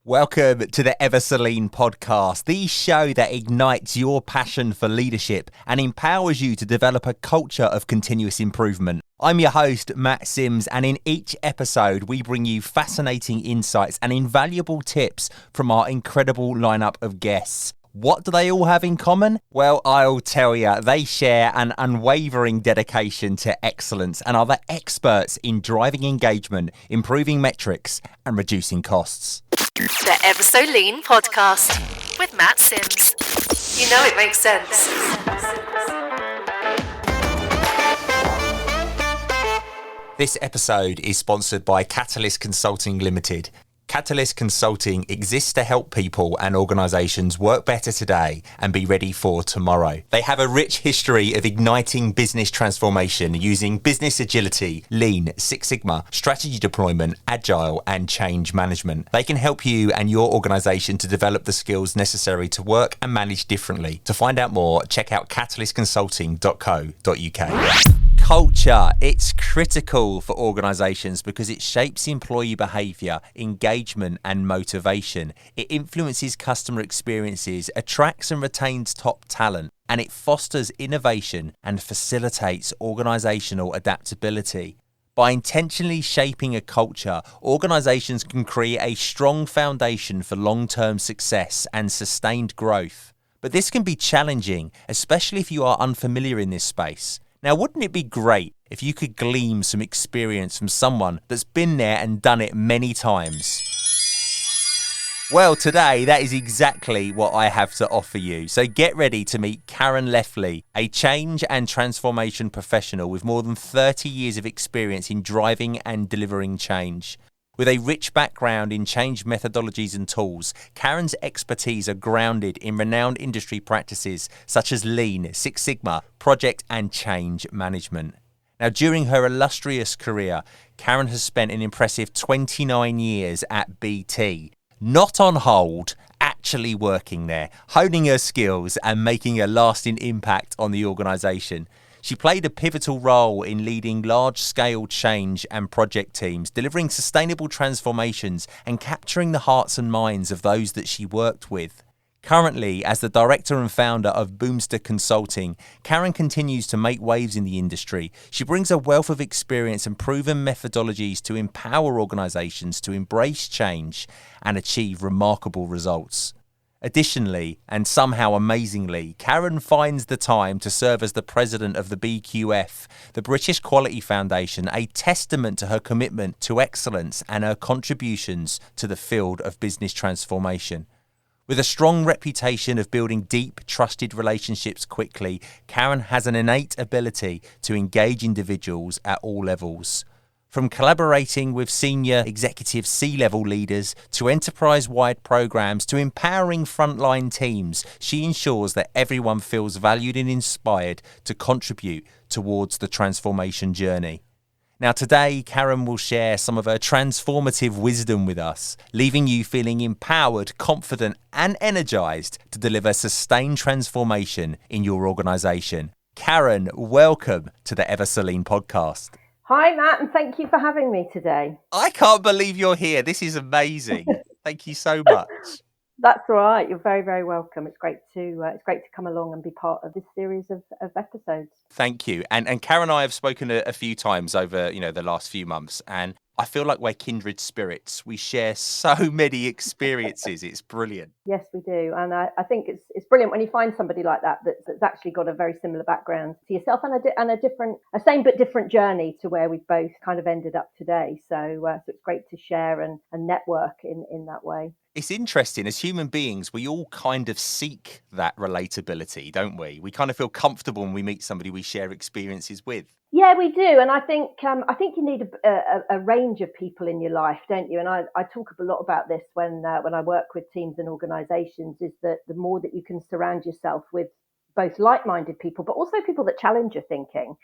Welcome to the Celine podcast, the show that ignites your passion for leadership and empowers you to develop a culture of continuous improvement. I'm your host, Matt Sims, and in each episode, we bring you fascinating insights and invaluable tips from our incredible lineup of guests. What do they all have in common? Well, I'll tell you, they share an unwavering dedication to excellence and are the experts in driving engagement, improving metrics, and reducing costs. The Ever So Lean podcast with Matt Sims. You know it makes sense. This episode is sponsored by Catalyst Consulting Limited. Catalyst Consulting exists to help people and organisations work better today and be ready for tomorrow. They have a rich history of igniting business transformation using business agility, lean, Six Sigma, strategy deployment, agile and change management. They can help you and your organisation to develop the skills necessary to work and manage differently. To find out more, check out catalystconsulting.co.uk. Culture, it's critical for organisations because it shapes employee behaviour, engagement and motivation. It influences customer experiences, attracts and retains top talent, and it fosters innovation and facilitates organisational adaptability. By intentionally shaping a culture, organisations can create a strong foundation for long-term success and sustained growth. But this can be challenging, especially if you are unfamiliar in this space. Now, wouldn't it be great if you could glean some experience from someone that's been there and done it many times? Well, today, that is exactly what I have to offer you. So get ready to meet Karen Leftley, a change and transformation professional with more than 30 years of experience in driving and delivering change. With a rich background in change methodologies and tools, Karen's expertise are grounded in renowned industry practices such as Lean, Six Sigma, project and change management. Now, during her illustrious career, Karen has spent an impressive 29 years at BT, not on hold, actually working there, honing her skills and making a lasting impact on the organisation. She played a pivotal role in leading large-scale change and project teams, delivering sustainable transformations and capturing the hearts and minds of those that she worked with. Currently, as the director and founder of Boomster Consulting, Karen continues to make waves in the industry. She brings a wealth of experience and proven methodologies to empower organisations to embrace change and achieve remarkable results. Additionally, and somehow amazingly, Karen finds the time to serve as the president of the BQF, the British Quality Foundation, a testament to her commitment to excellence and her contributions to the field of business transformation. With a strong reputation of building deep, trusted relationships quickly, Karen has an innate ability to engage individuals at all levels. From collaborating with senior executive C-level leaders to enterprise-wide programs to empowering frontline teams, she ensures that everyone feels valued and inspired to contribute towards the transformation journey. Now today, Karen will share some of her transformative wisdom with us, leaving you feeling empowered, confident and energized to deliver sustained transformation in your organisation. Karen, welcome to the Ever So Lean podcast. Hi, Matt, and thank you for having me today. I can't believe you're here. This is amazing. Thank you so much. That's all right. You're very, very welcome. It's great to come along and be part of this series of episodes. Thank you. And Karen and I have spoken a few times over, the last few months, and I feel like we're kindred spirits. We share so many experiences. It's brilliant. Yes, we do. And I think it's brilliant when you find somebody like that that's actually got a very similar background to yourself and a same but different journey to where we've both kind of ended up today. So it's great to share and network in that way. It's interesting. As human beings, we all kind of seek that relatability, don't we? We kind of feel comfortable when we meet somebody we share experiences with. Yeah, we do. And I think you need a range of people in your life, don't you? And I talk a lot about this when I work with teams and organizations, is that the more that you can surround yourself with both like-minded people, but also people that challenge your thinking,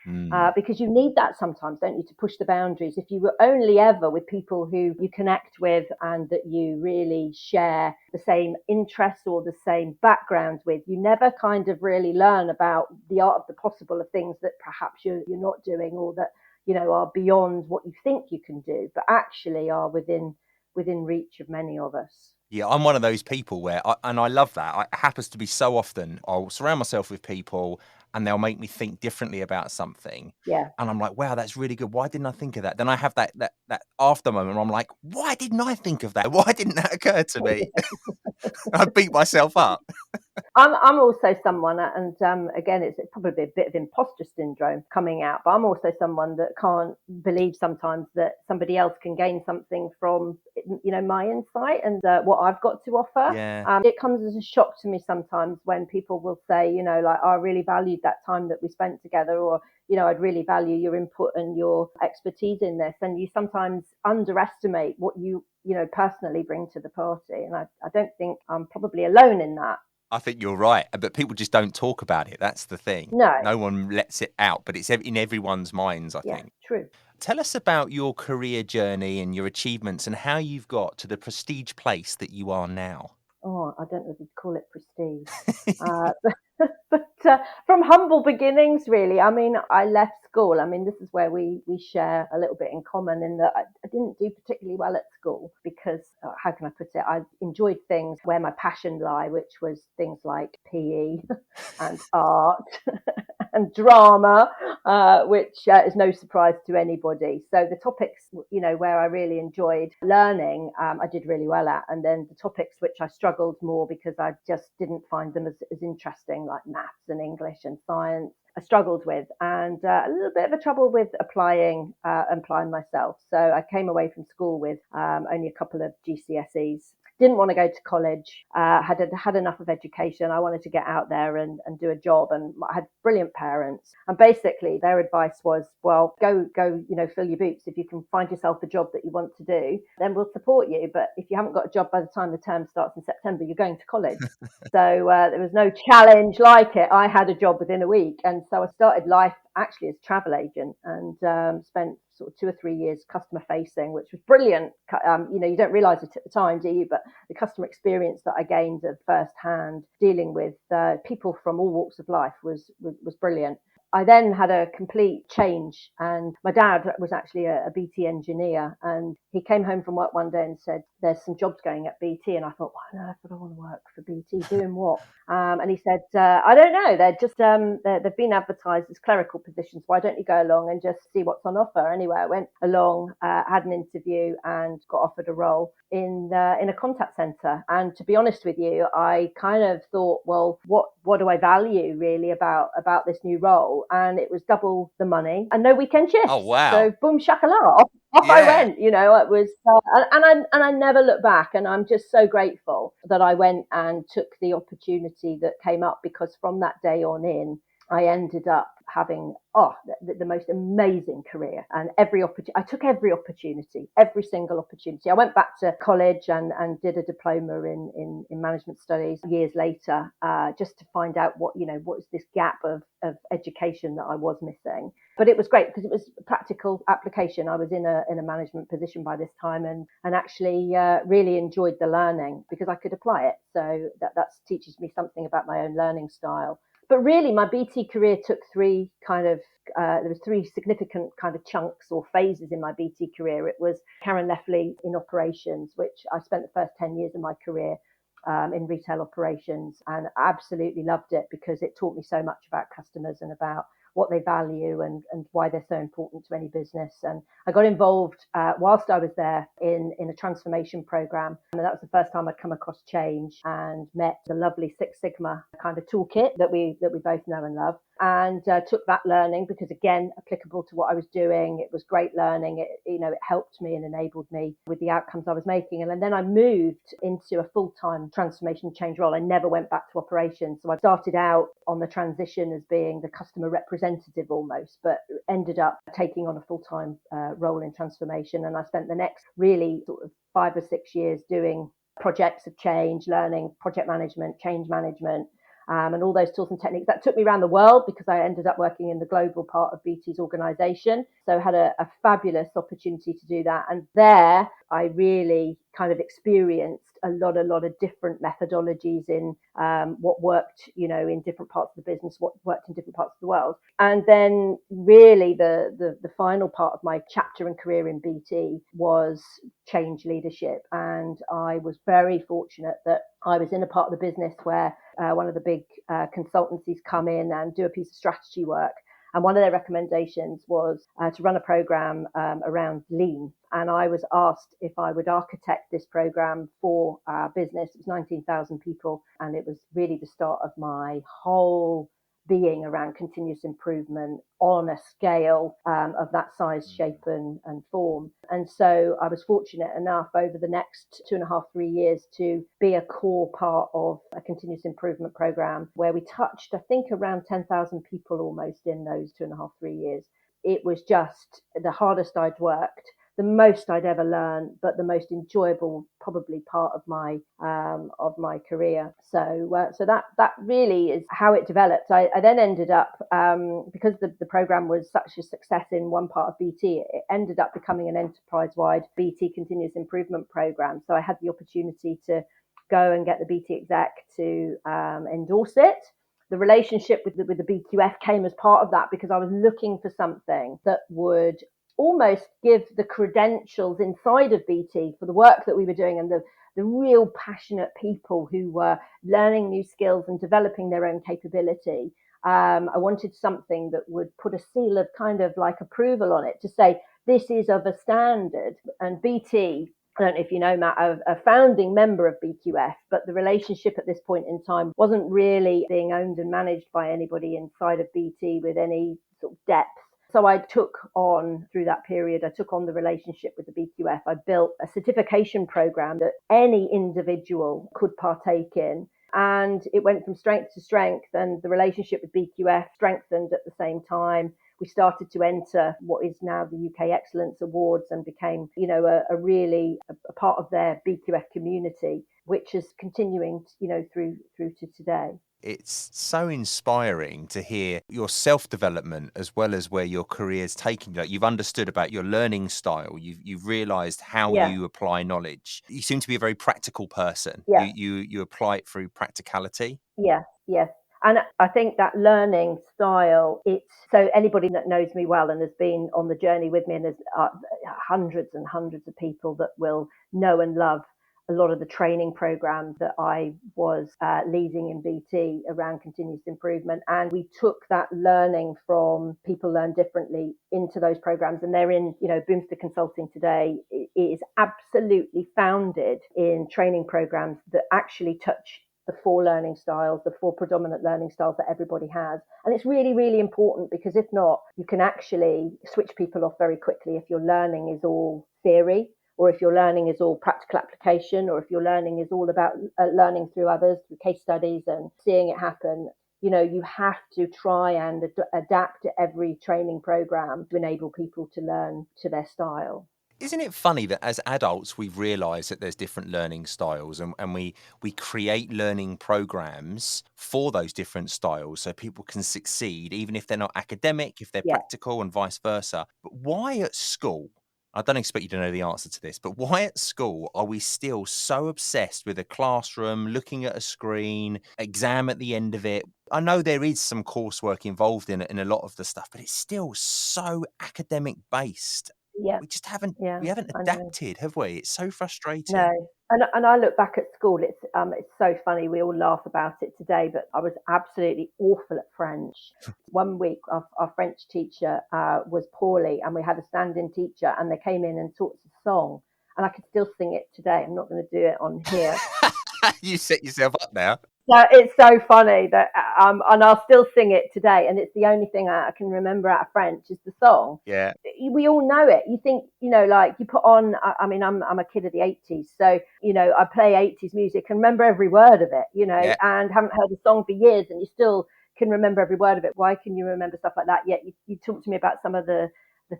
because you need that sometimes, don't you, to push the boundaries. If you were only ever with people who you connect with and that you really share the same interests or the same background with, you never kind of really learn about the art of the possible of things that perhaps you're not doing, or that, are beyond what you think you can do, but actually are within reach of many of us. Yeah, I'm one of those people where, and I love that. It happens to be so often. I'll surround myself with people and they'll make me think differently about something. Yeah. And I'm like, wow, that's really good. Why didn't I think of that? Then I have that after moment where I'm like, why didn't I think of that? Why didn't that occur to me? I beat myself up. I'm also someone, and again, it's probably a bit of imposter syndrome coming out, but I'm also someone that can't believe sometimes that somebody else can gain something from, my insight and what I've got to offer. Yeah. It comes as a shock to me sometimes when people will say, like, I really valued that time that we spent together, or, I'd really value your input and your expertise in this. And you sometimes underestimate what you personally bring to the party. And I don't think I'm probably alone in that. I think you're right, but people just don't talk about it. That's the thing. No. No one lets it out, but it's in everyone's minds, I Yeah, think. true. Tell us about your career journey and your achievements and how you've got to the prestige place that you are now. Oh, I don't know if you'd call it prestige. Uh, but from humble beginnings, really. I mean, I left school. I mean, this is where we share a little bit in common in that I didn't do particularly well at school because, how can I put it? I enjoyed things where my passion lie, which was things like PE and art and drama, which is no surprise to anybody. So the topics, where I really enjoyed learning, I did really well at. And then the topics which I struggled more because I just didn't find them as interesting, like maths and English and science, I struggled with, and a little bit of a trouble with applying myself. So I came away from school with only a couple of GCSEs. Didn't want to go to college, had enough of education. I wanted to get out there and do a job, and I had brilliant parents. And basically their advice was, well, go, fill your boots. If you can find yourself a job that you want to do, then we'll support you. But if you haven't got a job by the time the term starts in September, you're going to college. So there was no challenge like it. I had a job within a week. And so I started life actually as a travel agent and spent sort of 2 or 3 years customer facing, which was brilliant. You don't realize it at the time, do you? But the customer experience that I gained of firsthand dealing with people from all walks of life was brilliant. I then had a complete change, and my dad was actually a BT engineer, and he came home from work one day and said, there's some jobs going at BT. And I thought, why on earth would I want to work for BT? Doing what? And he said, I don't know. They're just, they've been advertised as clerical positions. Why don't you go along and just see what's on offer? Anyway, I went along, had an interview and got offered a role in a contact center. And to be honest with you, I kind of thought, well, what do I value really about this new role? And it was double the money and no weekend shifts. Oh, wow. So boom shakalaka, off I went. It was, and I never looked back. And I'm just so grateful that I went and took the opportunity that came up, because from that day on in, I ended up having the most amazing career, and I took every opportunity, every single opportunity. I went back to college and did a diploma in management studies years later, just to find out what is this gap of education that I was missing. But it was great because it was practical application. I was in a management position by this time, and actually really enjoyed the learning because I could apply it. So that teaches me something about my own learning style. But really, my BT career took three significant kind of chunks or phases in my BT career. It was Karen Leftley in operations, which I spent the first 10 years of my career in retail operations, and absolutely loved it because it taught me so much about customers and about what they value and why they're so important to any business. And I got involved whilst I was there in a transformation program. And that was the first time I'd come across change and met the lovely Six Sigma kind of toolkit that we both know and love. And took that learning because, again, applicable to what I was doing. It was great learning. It helped me and enabled me with the outcomes I was making. And then I moved into a full-time transformation change role. I never went back to operations. So I started out on the transition as being the customer representative almost, but ended up taking on a full-time role in transformation. And I spent the next really sort of 5 or 6 years doing projects of change, learning project management, change management, and all those tools and techniques. That took me around the world because I ended up working in the global part of BT's organisation. So I had a fabulous opportunity to do that. And there I really kind of experienced a lot of different methodologies in what worked, in different parts of the business, what worked in different parts of the world. And then really the final part of my chapter and career in BT was change leadership. And I was very fortunate that I was in a part of the business where one of the big consultancies come in and do a piece of strategy work. And one of their recommendations was to run a program around lean. And I was asked if I would architect this program for our business. It was 19,000 people. And it was really the start of my whole being around continuous improvement on a scale of that size, shape and form. And so I was fortunate enough over the next 2.5, 3 years to be a core part of a continuous improvement program where we touched, I think, around 10,000 people almost in those 2.5, 3 years. It was just the hardest I'd worked, the most I'd ever learned, but the most enjoyable probably part of my career. So that really is how it developed. I then ended up because the program was such a success in one part of BT, it ended up becoming an enterprise-wide BT continuous improvement program. So I had the opportunity to go and get the BT exec to endorse it. The relationship with the BQF came as part of that because I was looking for something that would almost give the credentials inside of BT for the work that we were doing and the real passionate people who were learning new skills and developing their own capability. I wanted something that would put a seal of kind of like approval on it to say this is of a standard. And BT, I don't know if you know, Matt, a founding member of BQF, but the relationship at this point in time wasn't really being owned and managed by anybody inside of BT with any sort of depth. So I took on, through that period, I took on the relationship with the BQF. I built a certification program that any individual could partake in. And it went from strength to strength, and the relationship with BQF strengthened at the same time. We started to enter what is now the UK Excellence Awards and became, a really a part of their BQF community, which is continuing, through to today. It's so inspiring to hear your self-development as well as where your career's taking you. You've understood about your learning style. You've realised how you apply knowledge. You seem to be a very practical person. Yeah. You apply it through practicality. Yes. And I think that learning style, it's so anybody that knows me well and has been on the journey with me, and there's hundreds and hundreds of people that will know and love a lot of the training programs that I was leading in BT around continuous improvement. And we took that learning from People Learn Differently into those programs. And they're in, Boomster Consulting today is absolutely founded in training programs that actually touch the 4 learning styles, the 4 predominant learning styles that everybody has. And it's really, really important because if not, you can actually switch people off very quickly if your learning is all theory, or if your learning is all practical application, or if your learning is all about learning through others, through case studies and seeing it happen. You have to try and adapt to every training program to enable people to learn to their style. Isn't it funny that as adults, we've realised that there's different learning styles and we create learning programs for those different styles so people can succeed, even if they're not academic, if they're practical and vice versa. But why at school? I don't expect you to know the answer to this, but why at school are we still so obsessed with a classroom, looking at a screen, exam at the end of it? I know there is some coursework involved in a lot of the stuff, but it's still so academic based. Yeah. We just haven't I adapted, have we? It's so frustrating. No. And I look back at school, it's so funny. We all laugh about it today, but I was absolutely awful at French. One week, our French teacher was poorly, and we had a stand-in teacher, and they came in and taught us a song, and I could still sing it today. I'm not going to do it on here. You set yourself up now. So it's so funny that, and I'll still sing it today. And it's the only thing I can remember out of French is the song. Yeah. We all know it. You think, like you put on, I'm a kid of the 80s. So, I play 80s music and remember every word of it, and haven't heard a song for years and you still can remember every word of it. Why can you remember stuff like that? Yet you talk to me about some of the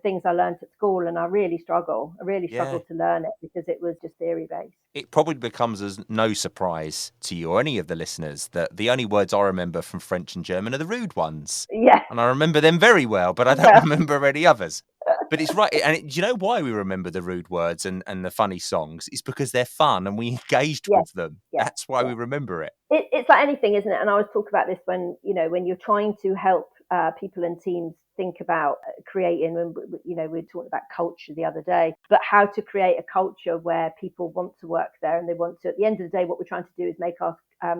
things I learned at school, and I really struggle. To learn it because it was just theory based. It probably becomes as no surprise to you or any of the listeners that the only words I remember from French and German are the rude ones. Yeah. And I remember them very well, but I don't remember any others. But it's right. And do you know why we remember the rude words and the funny songs? It's because they're fun and we engaged Yes, with them. yes, That's why we yes. remember it. It's like anything, isn't it? And I always talk about this when, when you're trying to help people and teams think about creating, and we were talking about culture the other day, but how to create a culture where people want to work there and they want to, at the end of the day, what we're trying to do is make our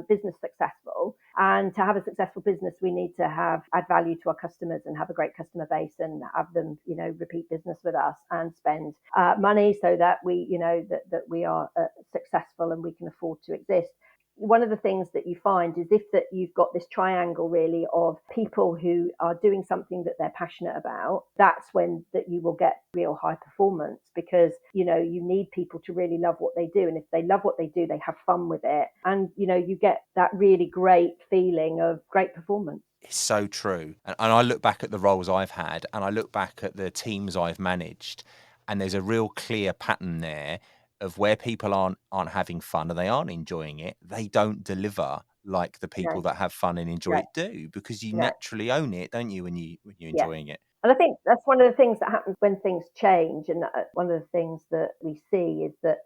business successful. And to have a successful business, we need to add value to our customers and have a great customer base and have them, repeat business with us and spend money so that that we are successful and we can afford to exist. One of the things that you find is if that you've got this triangle really of people who are doing something that they're passionate about, that's when that you will get real high performance, because you need people to really love what they do, and if they love what they do, they have fun with it, and you get that really great feeling of great performance. It's so true. And I look back at the roles I've had and I look back at the teams I've managed, and there's a real clear pattern there of where people aren't having fun and they aren't enjoying it. They don't deliver like the people No, that have fun and enjoy no, it do, because you no. naturally own it, don't you, when you're Yeah. enjoying it. And I think that's one of the things that happens when things change. And one of the things that we see is that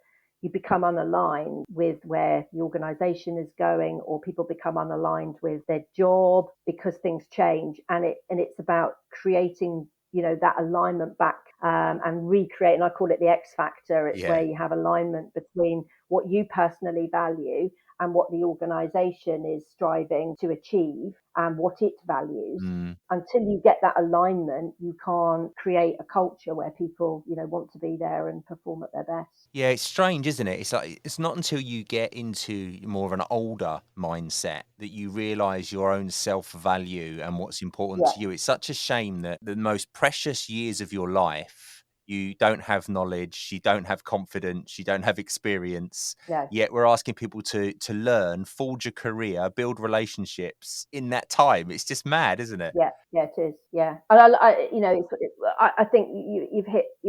you become unaligned with where the organization is going, or people become unaligned with their job because things change. And it's about creating, that alignment back, and recreate. And I call it the X factor. It's Yeah. where you have alignment between what you personally value and what the organization is striving to achieve and what it values. Mm. Until you get that alignment, you can't create a culture where people, want to be there and perform at their best. Yeah, it's strange, isn't it? It's like it's not until you get into more of an older mindset that you realize your own self-value and what's important Yeah, to you. It's such a shame that the most precious years of your life, you don't have knowledge, you don't have confidence, you don't have experience. no, Yet we're asking people to learn, forge a career, build relationships in that time. It's just mad, isn't it? yeah, it is, yeah. And I think you've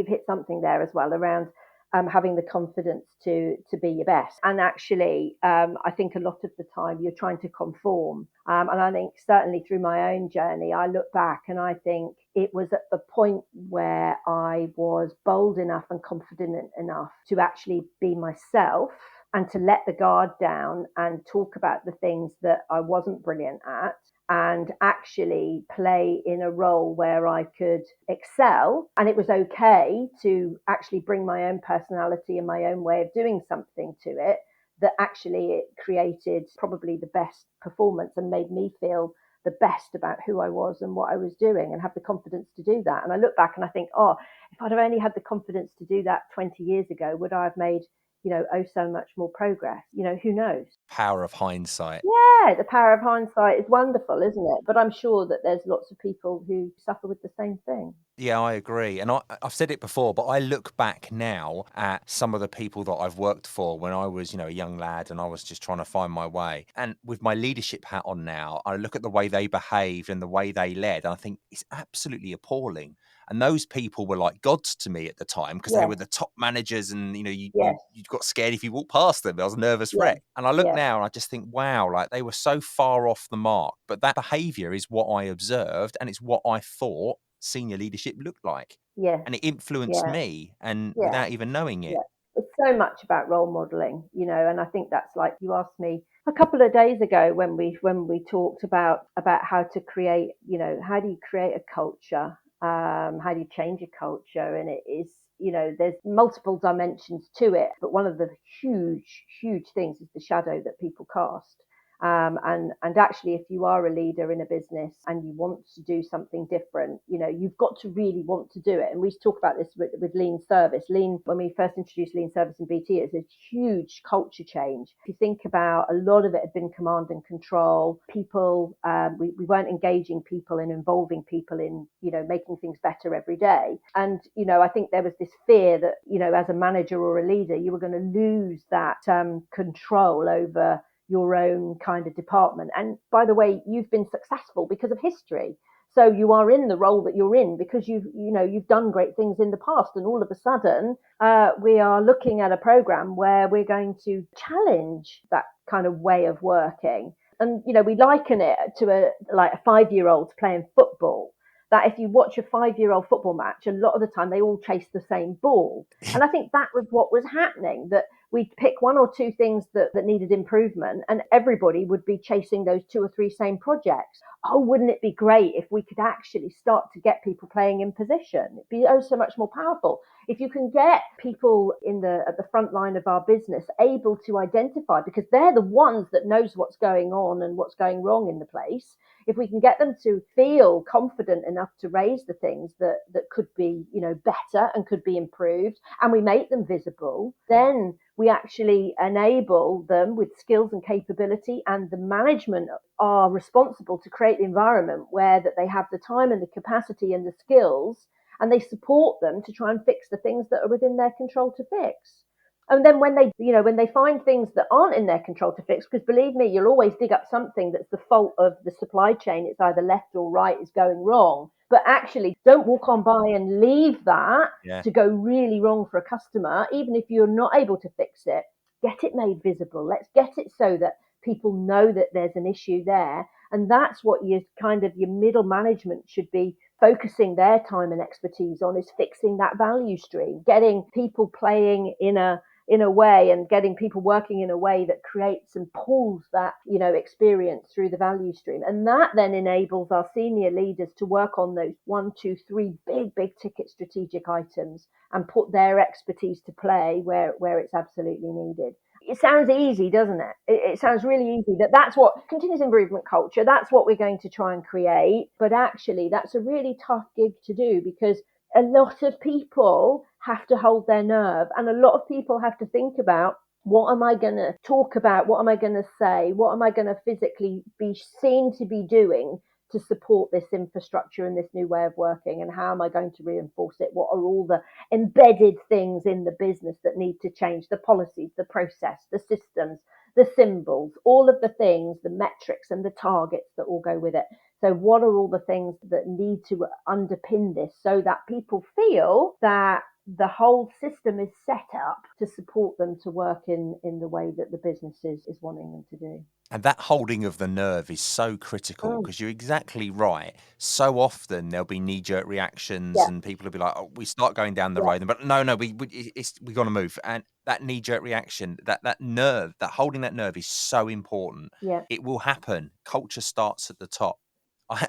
hit something there as well around having the confidence to be your best. And actually, I think a lot of the time you're trying to conform. And I think certainly through my own journey, I look back and I think it was at the point where I was bold enough and confident enough to actually be myself and to let the guard down and talk about the things that I wasn't brilliant at, and actually play in a role where I could excel. And it was okay to actually bring my own personality and my own way of doing something to it, that actually it created probably the best performance and made me feel the best about who I was and what I was doing, and have the confidence to do that. And I look back and I think, oh, if I'd have only had the confidence to do that 20 years ago, would I have made, oh, so much more progress? Who knows? Power of hindsight. Yeah, the power of hindsight is wonderful, isn't it? But I'm sure that there's lots of people who suffer with the same thing. Yeah, I agree. And I've said it before, but I look back now at some of the people that I've worked for when I was, a young lad and I was just trying to find my way. And with my leadership hat on now, I look at the way they behaved and the way they led, and I think it's absolutely appalling. And those people were like gods to me at the time, because they Yes, were the top managers, and yes, you got scared if you walked past them. I was a nervous yes, wreck. And I look yes, now and I just think, wow, like they were so far off the mark. But that behavior is what I observed, and it's what I thought senior leadership looked like. yes, And it influenced yeah, me, and yeah, without even knowing it. yeah. It's so much about role modeling, and I think that's, like you asked me a couple of days ago when we talked about how to create, how do you create a culture, how do you change a culture, and it is, there's multiple dimensions to it, but one of the huge things is the shadow that people cast. And actually, if you are a leader in a business and you want to do something different, you've got to really want to do it. And we talk about this with lean service. Lean, when we first introduced lean service in BT, it's a huge culture change. If you think about, a lot of it had been command and control. People, we weren't engaging people and involving people in, making things better every day. And, I think there was this fear that, as a manager or a leader, you were going to lose that control over your own kind of department. And by the way, you've been successful because of history. So you are in the role that you're in because you've done great things in the past. And all of a sudden, we are looking at a program where we're going to challenge that kind of way of working. And we liken it to a 5-year-old playing football. that if you watch a 5-year-old football match, a lot of the time they all chase the same ball. And I think that was what was happening, that we'd pick one or two things that needed improvement, and everybody would be chasing those two or three same projects. Oh, wouldn't it be great if we could actually start to get people playing in position? It'd be so much more powerful. If you can get people at the front line of our business able to identify, because they're the ones that knows what's going on and what's going wrong in the place. If we can get them to feel confident enough to raise the things that could be, better and could be improved, and we make them visible, then we actually enable them with skills and capability, and the management are responsible to create the environment where that they have the time and the capacity and the skills, and they support them to try and fix the things that are within their control to fix. And then when they find things that aren't in their control to fix, because believe me, you'll always dig up something that's the fault of the supply chain. It's either left or right is going wrong. But actually, don't walk on by and leave that to go really wrong for a customer. Even if you're not able to fix it, get it made visible. Let's get it so that people know that there's an issue there. And that's what your middle management should be focusing their time and expertise on, is fixing that value stream, getting people playing in a way and getting people working in a way that creates and pulls that, experience through the value stream. And that then enables our senior leaders to work on those 1, 2, 3 big ticket strategic items and put their expertise to play where it's absolutely needed. It sounds easy, doesn't it? It sounds really easy. That's what continuous improvement culture, that's what we're going to try and create. But actually, that's a really tough gig to do, because a lot of people have to hold their nerve, and a lot of people have to think about, what am I going to talk about? What am I going to say? What am I going to physically be seen to be doing to support this infrastructure and this new way of working? And how am I going to reinforce it? What are all the embedded things in the business that need to change? The policies, the process, the systems, the symbols, all of the things, the metrics and the targets that all go with it. So what are all the things that need to underpin this, so that people feel that the whole system is set up to support them to work in the way that the business is wanting them to do? And that holding of the nerve is so critical, because you're exactly right. So often there'll be knee-jerk reactions and people will be like, oh, we start going down the road, but no, we got to move. And that knee-jerk reaction, that nerve, that holding that nerve is so important. Yeah. It will happen. Culture starts at the top.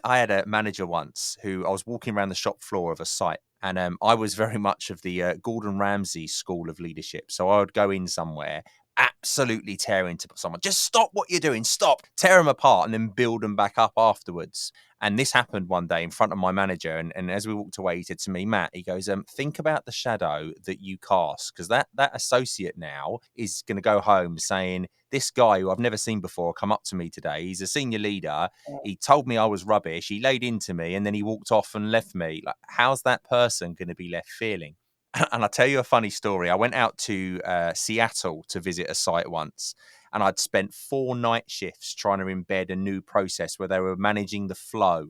I had a manager once who, I was walking around the shop floor of a site, and I was very much of the Gordon Ramsay school of leadership. So I would go in somewhere, absolutely tear into someone. Just stop what you're doing. Stop. Tear them apart and then build them back up afterwards. And this happened one day in front of my manager. And as we walked away, he said to me, Matt, he goes, think about the shadow that you cast, because that associate now is going to go home saying, this guy who I've never seen before come up to me today. He's a senior leader. He told me I was rubbish. He laid into me and then he walked off and left me. Like, how's that person going to be left feeling? And I'll tell you a funny story. I went out to Seattle to visit a site once, and I'd spent 4 night shifts trying to embed a new process where they were managing the flow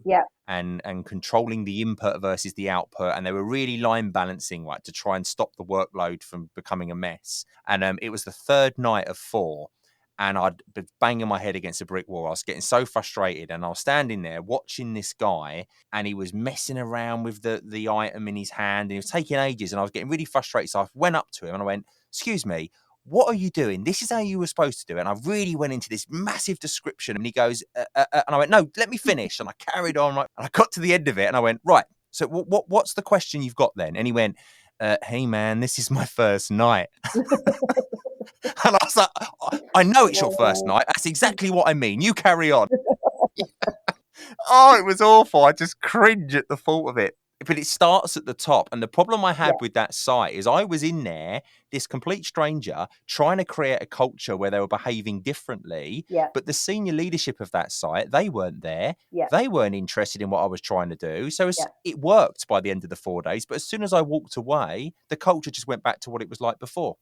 and controlling the input versus the output. And they were really line balancing, right, to try and stop the workload from becoming a mess. And it was the 3rd night of 4. And I'd been banging my head against a brick wall. I was getting so frustrated, and I was standing there watching this guy, and he was messing around with the item in his hand, and he was taking ages, and I was getting really frustrated. So I went up to him and I went, excuse me, what are you doing? This is how you were supposed to do it. And I really went into this massive description, and he goes, and I went, no, let me finish. And I carried on, right? And I got to the end of it, and I went, right, so what's the question you've got then? And he went, hey man, this is my first night. And I was like, I know it's your first night. That's exactly what I mean. You carry on. Oh, it was awful. I just cringe at the thought of it. But it starts at the top. And the problem I had with that site is I was in there, this complete stranger, trying to create a culture where they were behaving differently. But the senior leadership of that site, they weren't there. They weren't interested in what I was trying to do. So it worked by the end of the 4 days. But as soon as I walked away, the culture just went back to what it was like before.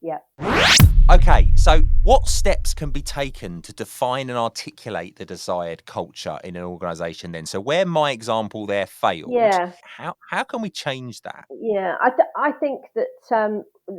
Okay, so what steps can be taken to define and articulate the desired culture in an organisation then? So where my example there failed, How can we change that? Yeah, I think that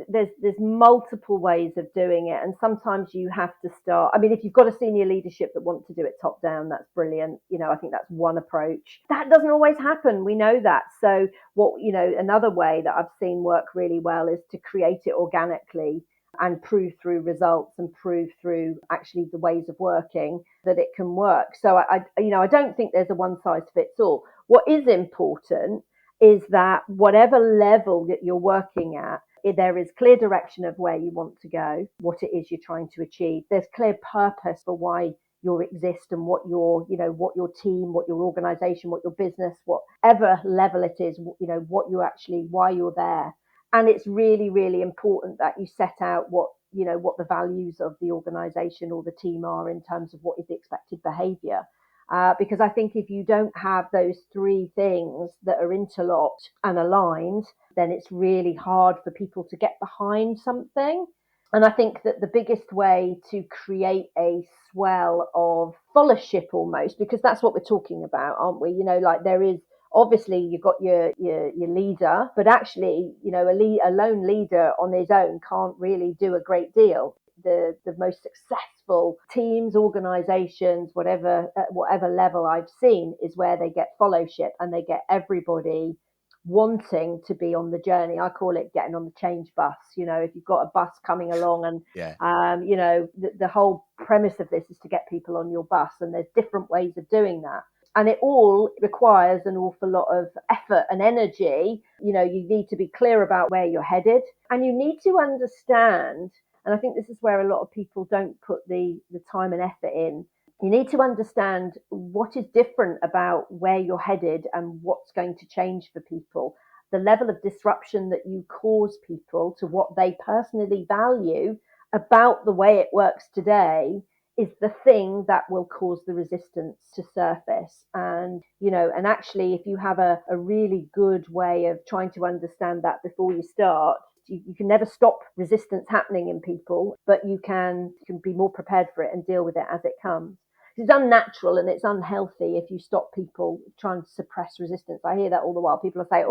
there's multiple ways of doing it, and sometimes you have to start. I mean, if you've got a senior leadership that want to do it top down, that's brilliant. I think that's one approach. That doesn't always happen. We know that. So another way that I've seen work really well is to create it organically and prove through results and prove through actually the ways of working that it can work. So I don't think there's a one size fits all. What is important is that whatever level that you're working at, there is clear direction of where you want to go, what it is you're trying to achieve. There's clear purpose for why you exist and what your team, what your organization, what your business, whatever level it is, why you're there. And it's really, really important that you set out what the values of the organization or the team are in terms of what is the expected behavior. Because I think if you don't have those three things that are interlocked and aligned, then it's really hard for people to get behind something. And I think that the biggest way to create a swell of followership almost, because that's what we're talking about, aren't we? There is obviously you've got your leader, but actually, a lone leader on his own can't really do a great deal. The most successful teams, organizations, whatever level I've seen is where they get fellowship and they get everybody wanting to be on the journey. I call it getting on the change bus. If you've got a bus coming along and the whole premise of this is to get people on your bus, and there's different ways of doing that. And it all requires an awful lot of effort and energy. You need to be clear about where you're headed, and you need to understand. And I think this is where a lot of people don't put the time and effort in. You need to understand what is different about where you're headed and what's going to change for people. The level of disruption that you cause people to what they personally value about the way it works today is the thing that will cause the resistance to surface. And actually, if you have a really good way of trying to understand that before you start, you can never stop resistance happening in people, but you can be more prepared for it and deal with it as it comes. It's unnatural and it's unhealthy if you stop people trying to suppress resistance. I hear that all the while. People are saying,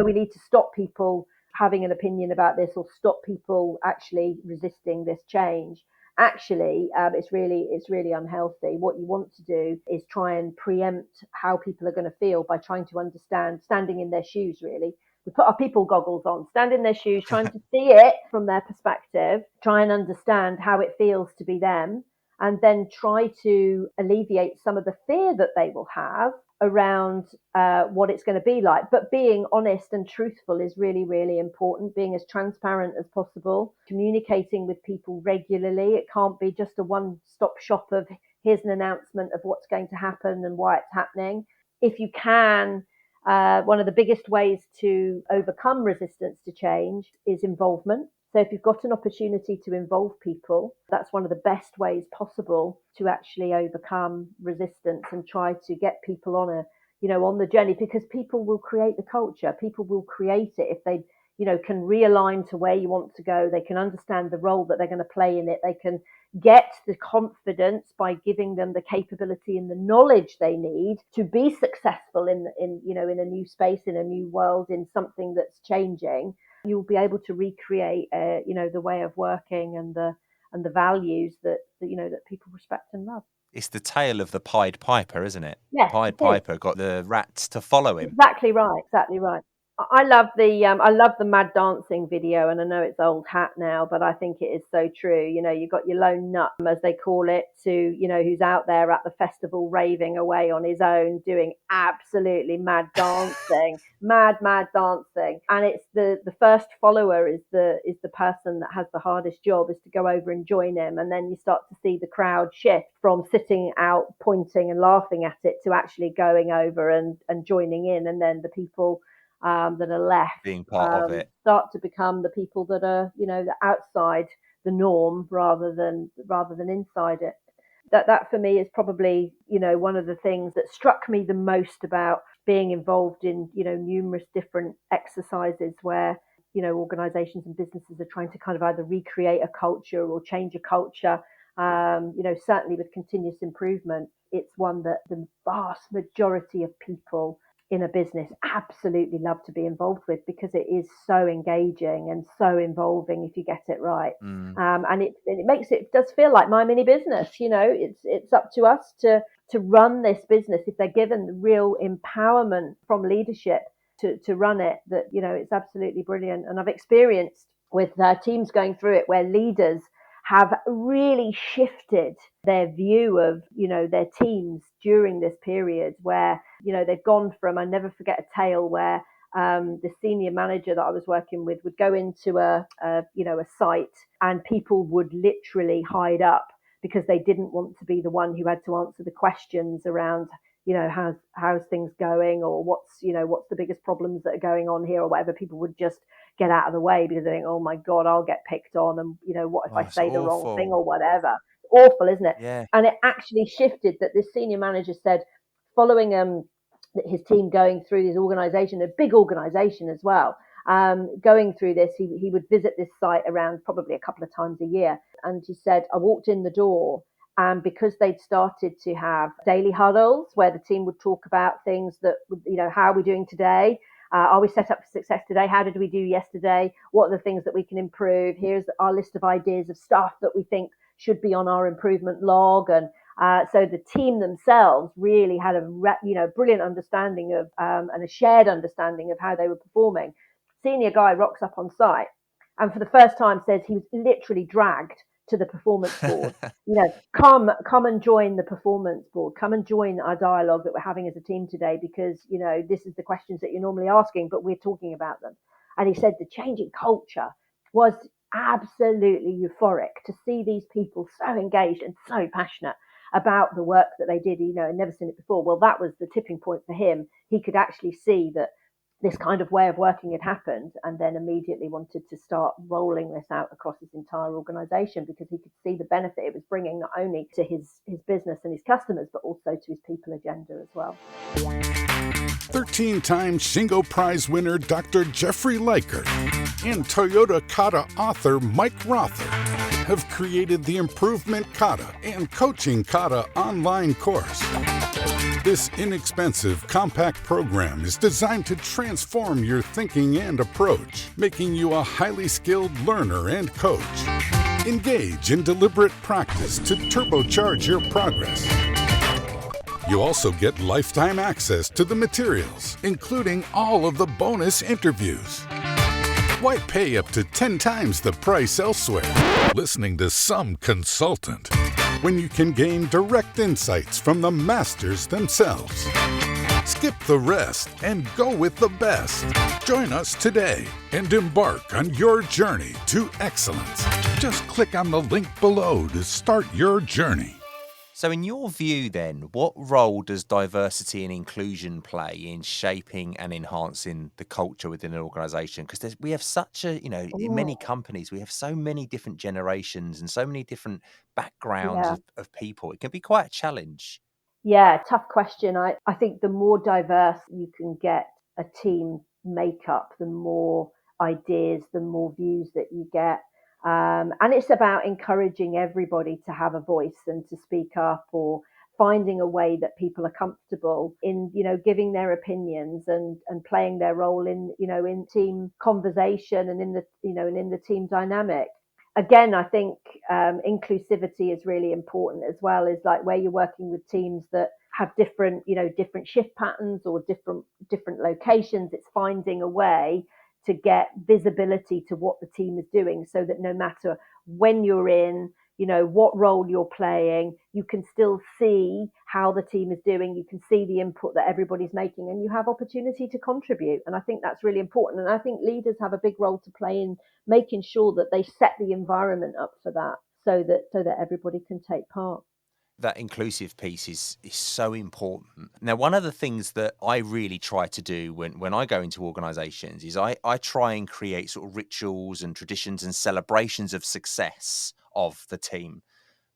we need to stop people having an opinion about this or stop people actually resisting this change. Actually, it's really unhealthy. What you want to do is try and preempt how people are going to feel by trying to understand, standing in their shoes, really. We put our people goggles on, stand in their shoes, trying to see it from their perspective, try and understand how it feels to be them, and then try to alleviate some of the fear that they will have around what it's going to be like. But being honest and truthful is really, really important, being as transparent as possible, communicating with people regularly. It can't be just a one-stop shop of here's an announcement of what's going to happen and why it's happening. If you can, one of the biggest ways to overcome resistance to change is involvement. So if you've got an opportunity to involve people, that's one of the best ways possible to actually overcome resistance and try to get people on the journey, because people will create the culture. People will create it if they, can realign to where you want to go. They can understand the role that they're going to play in it. They can get the confidence by giving them the capability and the knowledge they need to be successful in a new space, in a new world, in something that's changing. You'll be able to recreate, the way of working and the values that people respect and love. It's the tale of the Pied Piper, isn't it? Yes, Pied Piper got the rats to follow him. Exactly right. Exactly right. I love the Mad Dancing video, and I know it's old hat now, but I think it is so true. You've got your lone nut, as they call it, who's out there at the festival raving away on his own, doing absolutely mad dancing, mad dancing. And it's the first follower is the person that has the hardest job, is to go over and join him, and then you start to see the crowd shift from sitting out, pointing and laughing at it, to actually going over and joining in, and then the people that are left being part of it start to become the people that are the outside the norm rather than inside it. That for me is probably one of the things that struck me the most about being involved in numerous different exercises where organizations and businesses are trying to kind of either recreate a culture or change a culture. Certainly with continuous improvement, it's one that the vast majority of people in a business, absolutely love to be involved with, because it is so engaging and so involving if you get it right. And it does feel like my mini business. It's up to us to run this business if they're given the real empowerment from leadership to run it. That it's absolutely brilliant. And I've experienced with teams going through it where leaders have really shifted their view of their teams during this period, where they've gone from, I never forget a tale where the senior manager that I was working with would go into a site, and people would literally hide up because they didn't want to be the one who had to answer the questions around how's things going, or what's the biggest problems that are going on here, or whatever. People would just get out of the way because they think, oh my God, I'll get picked on, and what if I it's say the wrong awful. thing or whatever. Awful, isn't it? Yeah. And it actually shifted, that this senior manager said, following his team going through this organization, a big organization as well, going through this, he would visit this site around probably a couple of times a year. And he said, I walked in the door, and because they'd started to have daily huddles where the team would talk about things that, how are we doing today? Are we set up for success today? How did we do yesterday? What are the things that we can improve? Here's our list of ideas of stuff that we think should be on our improvement log. And so the team themselves really had a brilliant understanding of and a shared understanding of how they were performing. Senior guy rocks up on site, and for the first time says he was literally dragged to the performance board. Come and join the performance board. Come and join our dialogue that we're having as a team today, because this is the questions that you're normally asking, but we're talking about them. And he said the change in culture was absolutely euphoric to see these people so engaged and so passionate about the work that they did. I'd never seen it before. Well, that was the tipping point for him. He could actually see that this kind of way of working had happened, and then immediately wanted to start rolling this out across his entire organization, because he could see the benefit it was bringing, not only to his business and his customers, but also to his people agenda as well. 13-time Shingo Prize winner Dr. Jeffrey Likert and Toyota Kata author Mike Rother have created the Improvement Kata and Coaching Kata online course. This inexpensive, compact program is designed to transform your thinking and approach, making you a highly skilled learner and coach. Engage in deliberate practice to turbocharge your progress. You also get lifetime access to the materials, including all of the bonus interviews. Why pay up to 10 times the price elsewhere, listening to some consultant, when you can gain direct insights from the masters themselves? Skip the rest and go with the best. Join us today and embark on your journey to excellence. Just click on the link below to start your journey. So in your view then, what role does diversity and inclusion play in shaping and enhancing the culture within an organisation? Because we have such a, in many companies, we have so many different generations and so many different backgrounds of people. It can be quite a challenge. Yeah, tough question. I think the more diverse you can get a team makeup, the more ideas, the more views that you get. And it's about encouraging everybody to have a voice and to speak up, or finding a way that people are comfortable in, giving their opinions and playing their role in, in team conversation and in the, and in the team dynamic. Again, I think inclusivity is really important as well, is like where you're working with teams that have different, different shift patterns or different locations. It's finding a way to get visibility to what the team is doing, so that no matter when you're in, what role you're playing, you can still see how the team is doing. You can see the input that everybody's making, and you have opportunity to contribute. And I think that's really important. And I think leaders have a big role to play in making sure that they set the environment up for that, so that everybody can take part. That inclusive piece is so important. Now, one of the things that I really try to do when I go into organizations is I try and create sort of rituals and traditions and celebrations of success of the team,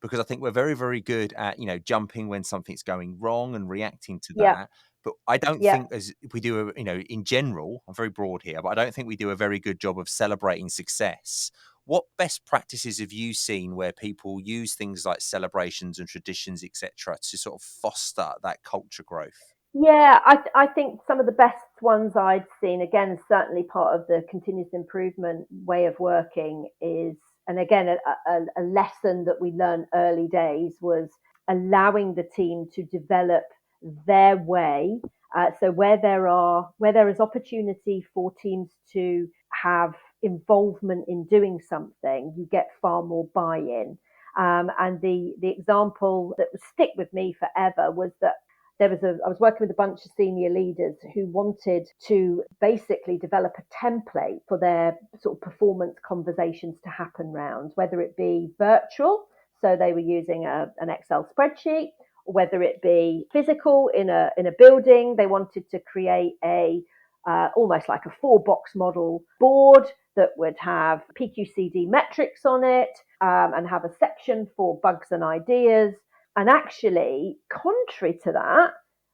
because I think we're very, very good at, jumping when something's going wrong and reacting to that. But I don't think as we do, in general, I'm very broad here, but I don't think we do a very good job of celebrating success. What best practices have you seen where people use things like celebrations and traditions, etc., to sort of foster that culture growth? Yeah, I think some of the best ones I'd seen, again, certainly part of the continuous improvement way of working is, and again, a lesson that we learned early days was allowing the team to develop their way. So where there is opportunity for teams to have involvement in doing something, you get far more buy-in. And the example that would stick with me forever was that I was working with a bunch of senior leaders who wanted to basically develop a template for their sort of performance conversations to happen round, whether it be virtual, so they were using an Excel spreadsheet, or whether it be physical in a building. They wanted to create a almost like a 4-box model board that would have PQCD metrics on it, and have a section for bugs and ideas. And actually, contrary to that,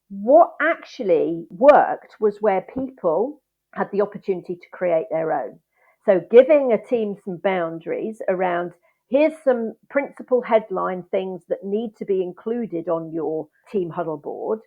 what actually worked was where people had the opportunity to create their own. So giving a team some boundaries around, here's some principal headline things that need to be included on your team huddle board,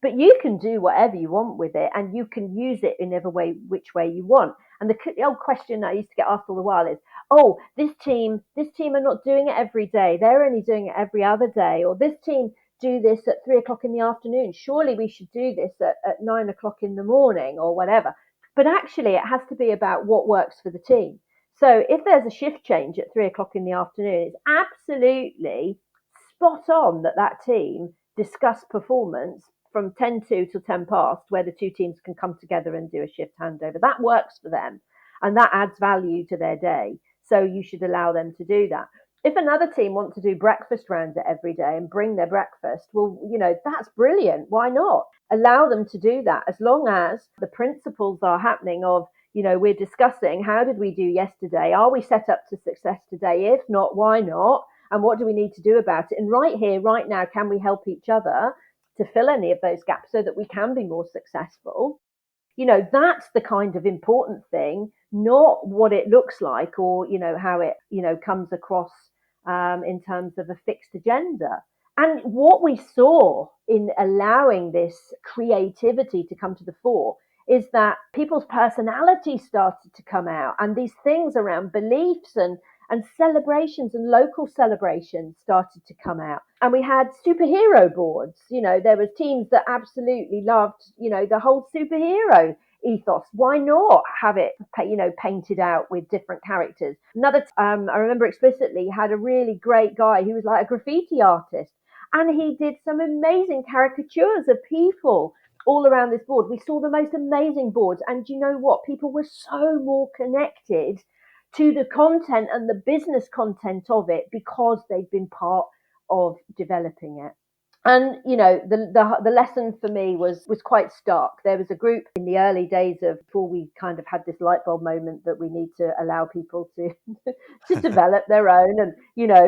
but you can do whatever you want with it, and you can use it in every way, which way you want. And the old question that I used to get asked all the while is, oh, this team are not doing it every day. They're only doing it every other day. Or this team do this at 3 o'clock in the afternoon. Surely we should do this at 9 o'clock in the morning or whatever. But actually, it has to be about what works for the team. So if there's a shift change at 3 o'clock in the afternoon, it's absolutely spot on that team discuss performance from 10 to till 10 past, where the two teams can come together and do a shift handover. That works for them, and that adds value to their day. So you should allow them to do that. If another team want to do breakfast rounds every day and bring their breakfast, well, that's brilliant. Why not? Allow them to do that, as long as the principles are happening of, we're discussing, how did we do yesterday? Are we set up to success today? If not, why not? And what do we need to do about it? And right here, right now, can we help each other to fill any of those gaps so that we can be more successful? That's the kind of important thing, not what it looks like, or how it comes across in terms of a fixed agenda. And what we saw in allowing this creativity to come to the fore is that people's personalities started to come out, and these things around beliefs and celebrations and local celebrations started to come out. And we had superhero boards. There was teams that absolutely loved, the whole superhero ethos. Why not have it, painted out with different characters? I remember explicitly, had a really great guy who was like a graffiti artist, and he did some amazing caricatures of people all around this board. We saw the most amazing boards, and you know what? People were so more connected to the content and the business content of it because they've been part of developing it. And the lesson for me was quite stark. There was a group in the early days of, before we kind of had this light bulb moment that we need to allow people to to develop their own, and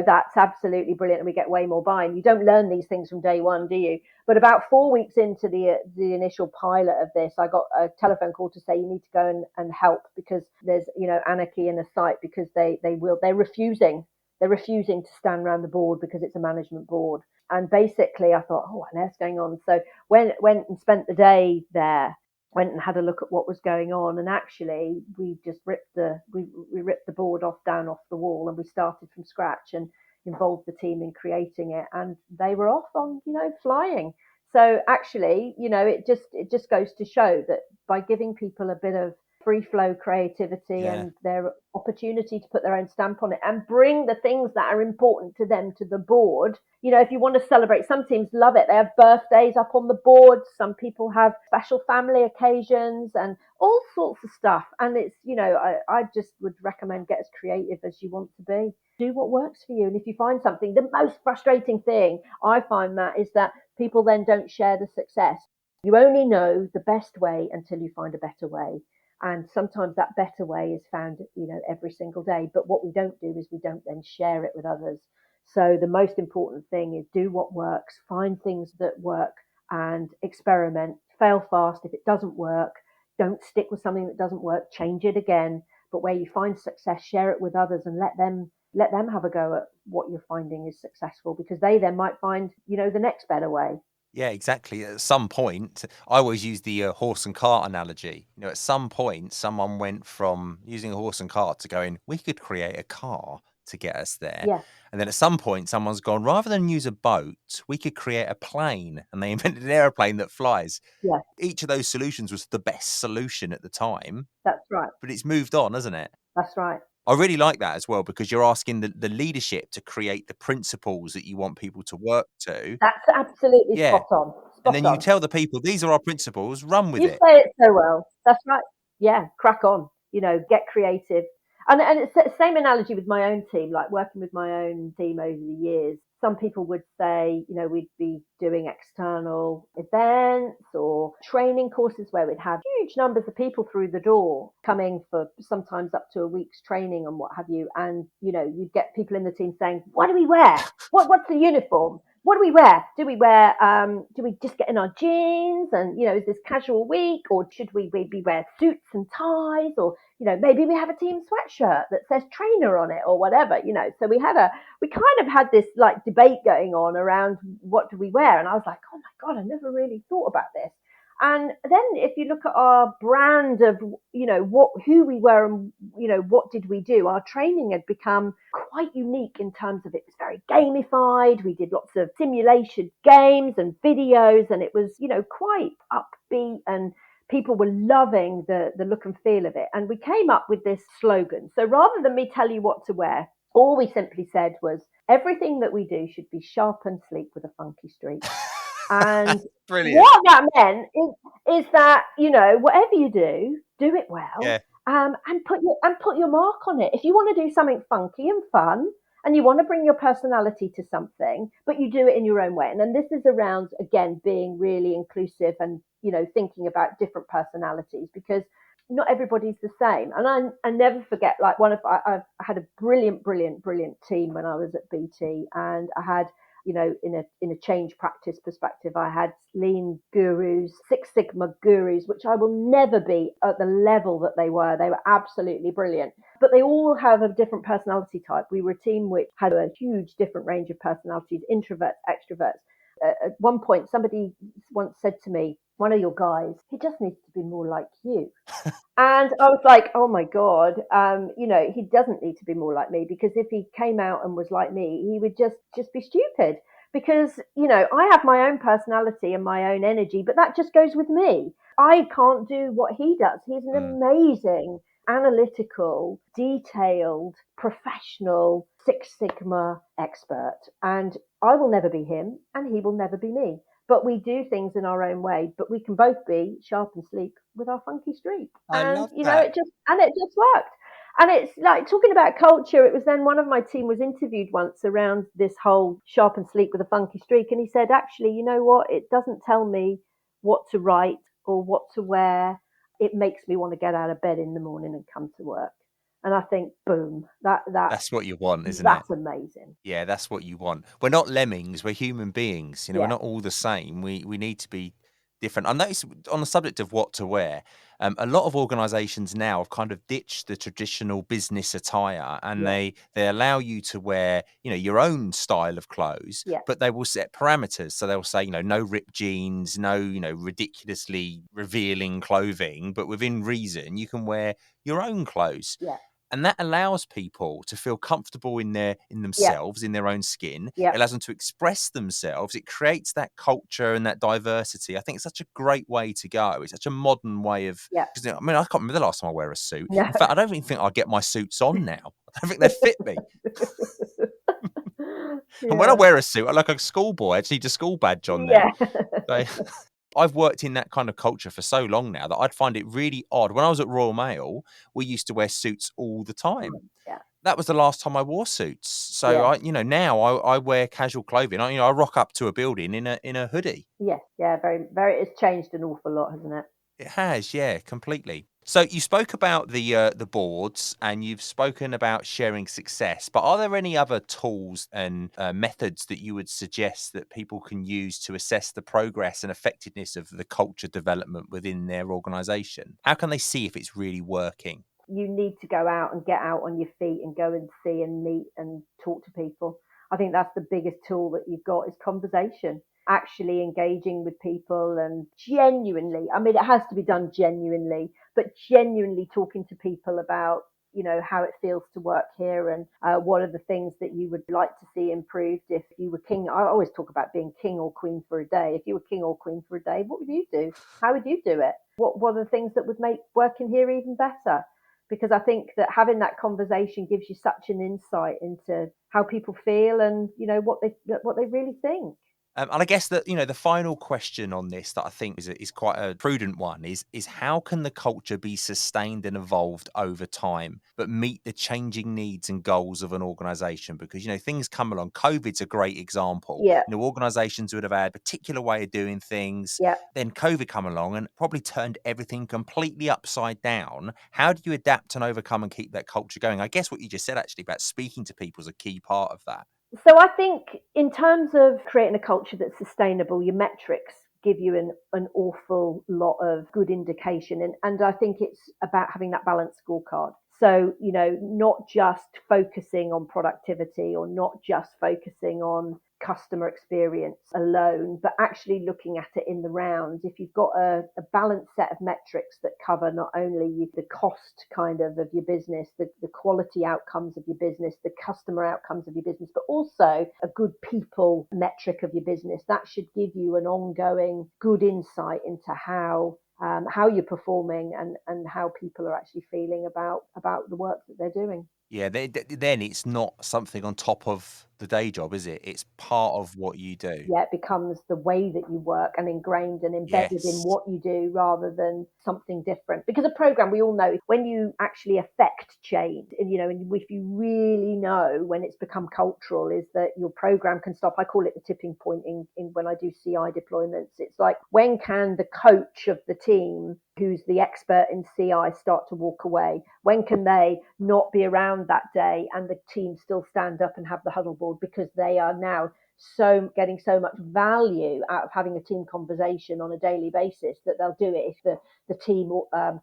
that's absolutely brilliant, and we get way more buy-in. You don't learn these things from day one, do you? But about 4 weeks into the initial pilot of this, I got a telephone call to say, you need to go and help, because there's anarchy in the site, because they're refusing to stand around the board because it's a management board. And basically I thought, oh, what on earth's going on? So went and spent the day there, went and had a look at what was going on, and actually we just ripped the board down off the wall, and we started from scratch and involved the team in creating it, and they were off on flying. So actually, it just goes to show that by giving people a bit of free flow creativity and their opportunity to put their own stamp on it and bring the things that are important to them to the board. If you want to celebrate, some teams love it. They have birthdays up on the board. Some people have special family occasions and all sorts of stuff. And it's, I just would recommend get as creative as you want to be. Do what works for you. And if you find something, the most frustrating thing I find, Matt, is that people then don't share the success. You only know the best way until you find a better way. And sometimes that better way is found, every single day. But what we don't do is we don't then share it with others. So the most important thing is do what works, find things that work and experiment, fail fast. If it doesn't work, don't stick with something that doesn't work, change it again. But where you find success, share it with others and let them have a go at what you're finding is successful, because they then might find, the next better way. Yeah, exactly. At some point, I always use the horse and cart analogy. At some point, someone went from using a horse and cart to going, we could create a car to get us there. Yeah, And then at some point, someone's gone, rather than use a boat, we could create a plane. And they invented an aeroplane that flies. yeah, Each of those solutions was the best solution at the time, that's right. but it's moved on, hasn't it? That's right. I really like that as well, because you're asking the leadership to create the principles that you want people to work to. That's absolutely Yeah. spot on. And Spot then you on. tell the people, these are our principles, run with You it. say it so well. That's right. Yeah, crack on. Get creative. And it's the same analogy with my own team, like working with my own team over the years. Some people would say, we'd be doing external events or training courses where we'd have huge numbers of people through the door coming for sometimes up to a week's training and what have you. And, you'd get people in the team saying, what do we wear? What's the uniform? What do we wear? Do we just get in our jeans and, is this casual week, or should we wear suits and ties, or, maybe we have a team sweatshirt that says trainer on it or whatever, so we kind of had this like debate going on around what do we wear. And I was like, oh my God, I never really thought about this. And then if you look at our brand of, who we were and, what did we do, our training had become quite unique in terms of it was very gamified. We did lots of simulation games and videos, and it was, quite upbeat, and people were loving the look and feel of it. And we came up with this slogan. So rather than me tell you what to wear, all we simply said was everything that we do should be sharp and sleek with a funky streak. And Brilliant. what that meant is that, whatever you do it well. Yeah. And put your mark on it. If you want to do something funky and fun, and you want to bring your personality to something, but you do it in your own way. And then this is around, again, being really inclusive and, thinking about different personalities, because not everybody's the same. And I never forget, like I had a brilliant team when I was at BT, and I had, in a change practice perspective, I had lean gurus, Six Sigma gurus, which I will never be at the level that they were. They were absolutely brilliant, but they all have a different personality type. We were a team which had a huge different range of personalities, introverts, extroverts. At one point, somebody once said to me, one of your guys, he just needs to be more like you. And I was like, oh my God, he doesn't need to be more like me, because if he came out and was like me, he would just be stupid, because, I have my own personality and my own energy, but that just goes with me. I can't do what he does. He's an amazing, analytical, detailed, professional Six Sigma expert. And I will never be him, and he will never be me. But we do things in our own way, but we can both be sharp and sleek with our funky streak. I And, love that. it just worked. And it's like, talking about culture, it was then one of my team was interviewed once around this whole sharp and sleek with a funky streak. And he said, actually, you know what? It doesn't tell me what to write or what to wear. It makes me want to get out of bed in the morning and come to work. And I think, boom, That's what you want, isn't it? that's amazing. Yeah, that's what you want. We're not lemmings, we're human beings. We're Yeah. not all the same. We need to be different. I noticed on the subject of what to wear, a lot of organizations now have kind of ditched the traditional business attire, and Yeah. they allow you to wear, your own style of clothes, Yeah. but they will set parameters. So they'll say, no ripped jeans, no, ridiculously revealing clothing, but within reason, you can wear your own clothes. Yeah. And that allows people to feel comfortable in themselves, in their own skin. Yeah. It allows them to express themselves. It creates that culture and that diversity. I think it's such a great way to go. It's such a modern way of. Yeah. Because I can't remember the last time I wear a suit. No. In fact, I don't even think I get my suits on now. I don't think they fit me. And when I wear a suit, I look like a schoolboy. I just need a school badge on there. Yeah. So, I've worked in that kind of culture for so long now that I'd find it really odd. When I was at Royal Mail, we used to wear suits all the time. Yeah. That was the last time I wore suits. So Yeah. now I wear casual clothing. I rock up to a building in a hoodie. Yes, yeah, very, very. It's changed an awful lot, hasn't it? It has, yeah, completely. So you spoke about the boards, and you've spoken about sharing success. But are there any other tools and methods that you would suggest that people can use to assess the progress and effectiveness of the culture development within their organisation? How can they see if it's really working? You need to go out and get out on your feet and go and see and meet and talk to people. I think that's the biggest tool that you've got is conversation, actually engaging with people and genuinely, I mean, it has to be done genuinely, but genuinely talking to people about, how it feels to work here and what are the things that you would like to see improved if you were king. I always talk about being king or queen for a day. If you were king or queen for a day, what would you do? How would you do it? What are the things that would make working here even better? Because I think that having that conversation gives you such an insight into how people feel and, what they really think. And I guess that, the final question on this that I think is quite a prudent one is how can the culture be sustained and evolved over time, but meet the changing needs and goals of an organization? Because, things come along. COVID's a great example. Yeah. Organizations would have had a particular way of doing things. Yeah. Then COVID come along and probably turned everything completely upside down. How do you adapt and overcome and keep that culture going? I guess what you just said actually about speaking to people is a key part of that. So I think in terms of creating a culture that's sustainable, your metrics give you an awful lot of good indication. And I think it's about having that balanced scorecard. So, not just focusing on productivity or not just focusing on customer experience alone, but actually looking at it in the round. If you've got a balanced set of metrics that cover not only the cost kind of your business, the quality outcomes of your business, the customer outcomes of your business, but also a good people metric of your business, that should give you an ongoing good insight into how you're performing and how people are actually feeling about the work that they're doing. Yeah, then it's not something on top of the day job, is it? It's part of what you do. Yeah, it becomes the way that you work and ingrained and embedded in what you do rather than something different. Because a program, we all know, when you actually affect change, and if you really know when it's become cultural, is that your program can stop. I call it the tipping point in when I do CI deployments. It's like, when can the coach of the team, who's the expert in CI, start to walk away? When can they not be around that day and the team still stand up and have the huddle board, because they are now getting so much value out of having a team conversation on a daily basis that they'll do it if the team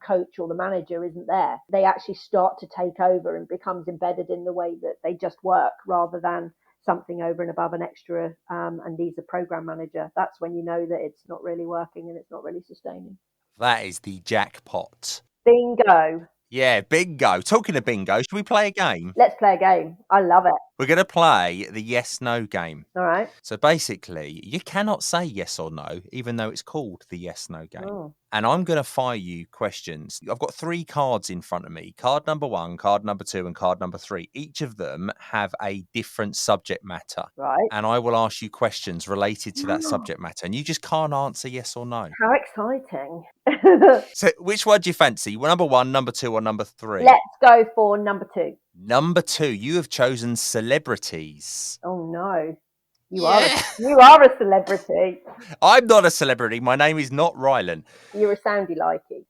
coach or the manager isn't there. They actually start to take over and becomes embedded in the way that they just work, rather than something over and above an extra and needs a program manager. That's when you know that it's not really working and it's not really sustaining. That is the jackpot. Bingo. Yeah, bingo. Talking of bingo, should we play a game? Let's play a game. I love it. We're going to play the yes-no game. All right. So basically, you cannot say yes or no, even though it's called the yes-no game. Oh. And I'm going to fire you questions. I've got 3 cards in front of me. Card number 1, card number 2, and card number 3. Each of them have a different subject matter. Right. And I will ask you questions related to that subject matter. And you just can't answer yes or no. How exciting. So which one do you fancy? Number 1, number 2, or number 3? Let's go for number 2. Number 2, you have chosen celebrities. Oh, no. You are a celebrity. I'm not a celebrity. My name is not Rylan. You're a soundy likey.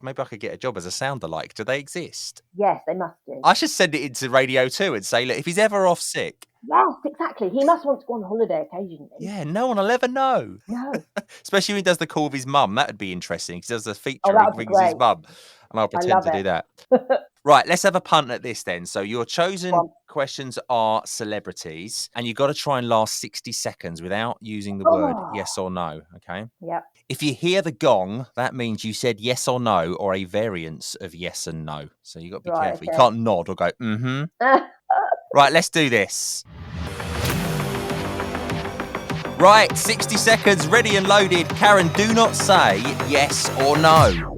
Maybe I could get a job as a sound-alike. Do they exist? Yes, they must do. I should send it into Radio 2 and say, look, if he's ever off sick. Yes, exactly. He must want to go on holiday occasionally. Yeah, no one will ever know. No. Especially when he does the call of his mum. That would be interesting. He does a feature that he would be rings his great. mum. And I'll pretend to do that. Right, let's have a punt at this then. So your chosen questions are celebrities, and you've got to try and last 60 seconds without using the word yes or no, okay? Yep. If you hear the gong, that means you said yes or no, or a variance of yes and no. So you've got to be careful. Okay. You can't nod or go, mm-hmm. Right, let's do this. Right, 60 seconds, ready and loaded. Karen, do not say yes or no.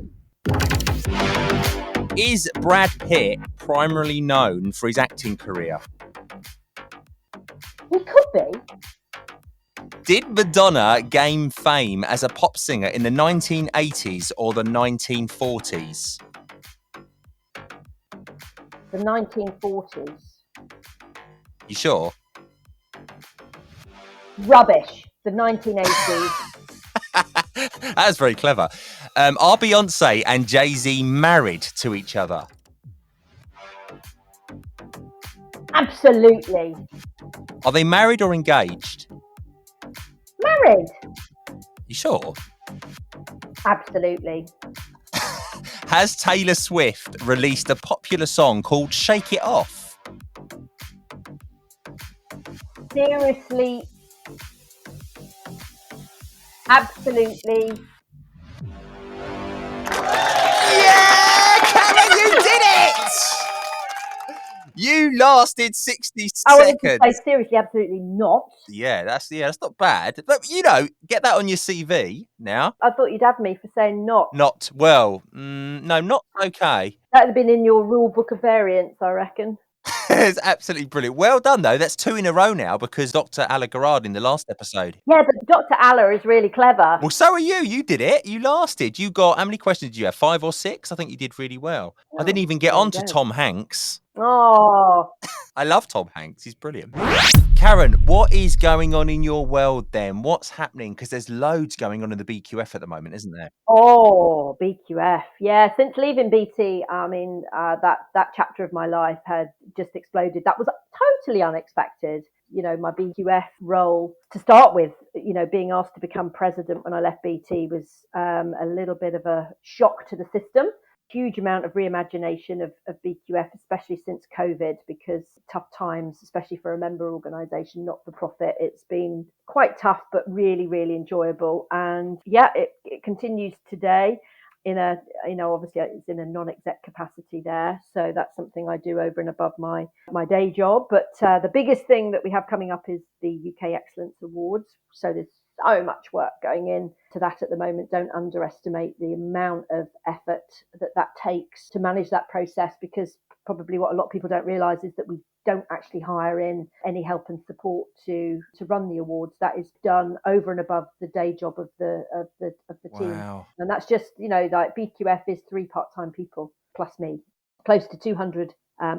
Is Brad Pitt primarily known for his acting career? He could be. Did Madonna gain fame as a pop singer in the 1980s or the 1940s? The 1940s. You sure? Rubbish. The 1980s. That's very clever. Are Beyonce and Jay-Z married to each other? Absolutely. Are they married or engaged? Married. You sure? Absolutely. Has Taylor Swift released a popular song called Shake It Off? seriously, absolutely. Yeah, Karen, you did it! You lasted 60 I wanted to say seconds. seriously, absolutely not. Yeah, that's not bad. But get that on your CV now. I thought you'd have me for saying not. Not well. No, not okay. That would have been in your rule book of variants, I reckon. It's absolutely brilliant. Well done, though. That's 2 in a row now because Dr. Alagarad in the last episode. Yeah, but Dr. Allah is really clever. Well, so are you. You did it. You lasted. You got, how many questions did you have? 5 or 6? I think you did really well. I didn't even get on to Tom Hanks. Oh. I love Tom Hanks. He's brilliant. Karen, what is going on in your world then? What's happening? Because there's loads going on in the BQF at the moment, isn't there? Oh, BQF. Yeah, since leaving BT, I mean, that chapter of my life had just exploded. That was totally unexpected. You know, my BQF role to start with, you know, being asked to become president when I left BT was a little bit of a shock to the system. Huge amount of reimagination of BQF, especially since COVID, because tough times, especially for a member organisation, not for profit. It's been quite tough, but really, really enjoyable. And yeah, it continues today in a, you know, obviously it's in a non-exec capacity there. So that's something I do over and above my day job. But the biggest thing that we have coming up is the UK Excellence Awards. So there's so much work going in to that at the moment. Don't underestimate the amount of effort that takes to manage that process, because probably what a lot of people don't realise is that we don't actually hire in any help and support to run the awards. That is done over and above the day job of the team. Wow. And that's just, you know, like BQF is 3 part-time people plus me, close to 200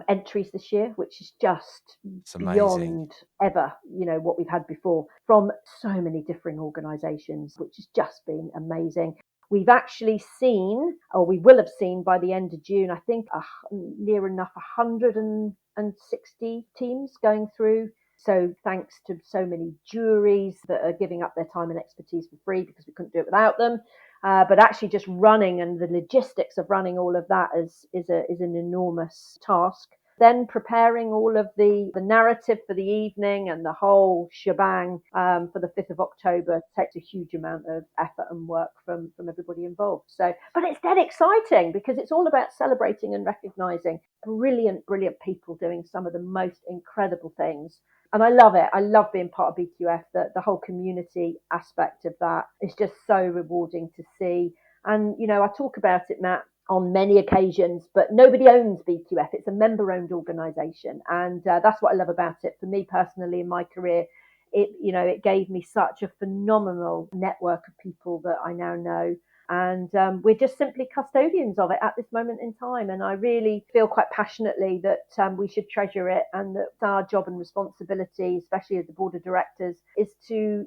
entries this year, which is just beyond ever, you know, what we've had before from so many different organisations, which has just been amazing. We've actually seen, or we will have seen by the end of June, I think near enough 160 teams going through. So thanks to so many juries that are giving up their time and expertise for free because we couldn't do it without them. But actually just running and the logistics of running all of that is an enormous task. Then preparing all of the narrative for the evening and the whole shebang for the 5th of October takes a huge amount of effort and work from everybody involved. So, but it's dead exciting because it's all about celebrating and recognising brilliant people doing some of the most incredible things. And I love it. I love being part of BQF. The whole community aspect of that is just so rewarding to see. And, you know, I talk about it, Matt, on many occasions, but nobody owns BQF. It's a member-owned organisation. And that's what I love about it. For me personally, in my career, it gave me such a phenomenal network of people that I now know. And we're just simply custodians of it at this moment in time. And I really feel quite passionately that we should treasure it, and that our job and responsibility, especially as the board of directors, is to